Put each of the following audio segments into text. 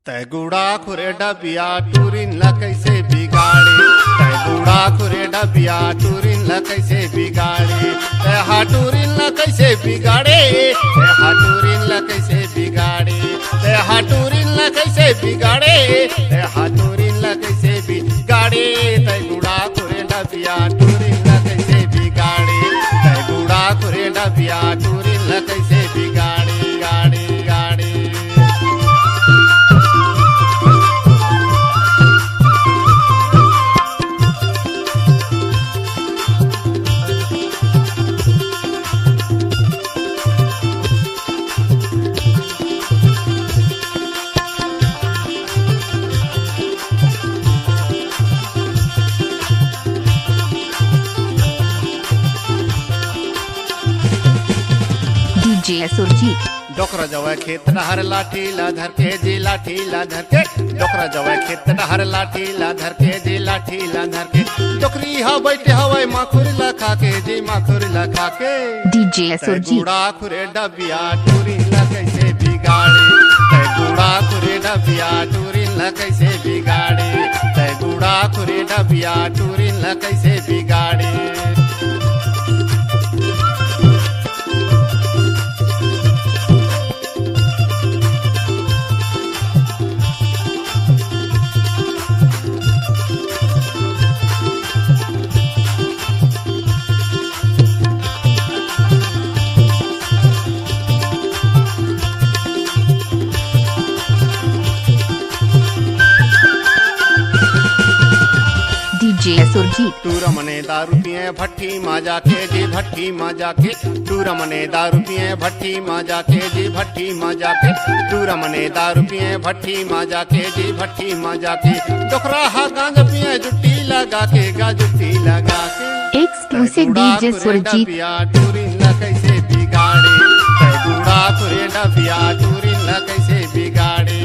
तैगुड़ा खुरे डबिया Turin ला कैसे बिगाड़े, तैगुड़ा खुरे डबिया टूरिन ला कैसे बिगाड़े, तैहा टूरिन ला कैसे बिगाड़े, तैहा टूरिन ला कैसे बिगाड़े, तैहा टूरिन ला कैसे बिगाड़े, तैहा टूरिन ला कैसे बिगाड़े, तैगुड़ा खुरे डबिया टूरिन ला कैसे बिगाड़े, तैगुड़ा खुरे डबिया टूरिन ला कैसे बिगाड़े, गाड़े गाड़े। डीजे सुरजीत डोकरा जवे खेत नहर लाठी ला धर के जी लाठी ला धर के, डोकरा जवे खेत नहर लाठी ला धर के जी लाठी ला धर के, डोकरी हा बैठे हवे माखुर ला खा के जी माखुर ला खा के। डीजे सुरजीत तैगुड़ा खुरे डबिया टूरिन ला कैसे बिगाड़े, तैगुड़ा खुरे डबिया टूरिन ला कैसे बिगाड़े, तैगुड़ा खुरे डबिया टूरिन ला कैसे बिगाड़े। डीजे सुरजीत टूर मने दारू पिए भट्टी माँ जाके जी भट्टी माँ जाके, टूर मने दारू पिए भट्टी माँ जाके जी भट्टी माँ जाके, टूर मने दारू पिए भट्टी माँ जाके जी भट्टी माँ जाके, डोकरा हा गांज पिए जुट्टी लगा के गा जुट्टी लगा के। एक्सक्लूसिव डीजे सुरजीत टूरिन ला कैसे बिगाड़े, तैगुड़ा खुरे डबिया टूरिन ला कैसे बिगाड़े।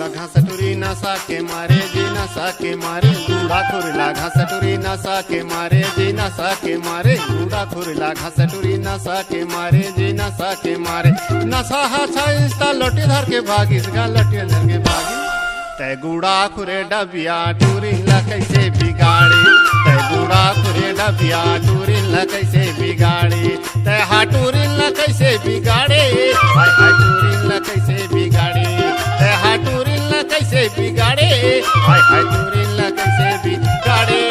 घास टूरी नशा के मारे जी नशा के मारे, बूढ़ा खुरला घास टूरी नशा के मारे जी नशा के मारे, बूढ़ा खुरला घास टूरी नशा के मारे जी नशा के मारे, नशा हा इंस्टा लोटी धर के भागी गा लोटी धर के भागी। तैगुड़ा खुरे डबिया टूरिन ला कैसे बिगाड़े, तैगुड़ा खुरे डबिया टूरिन ला कैसे बिगाड़े, तैहा टूरिन ला कैसे बिगाड़े, हाय हाय टूरिन ला कैसे बिगाड़े, तैहा टूरिन ला कैसे बिगाड़े, हाय हाय टूरिन ला कैसे बिगाड़े।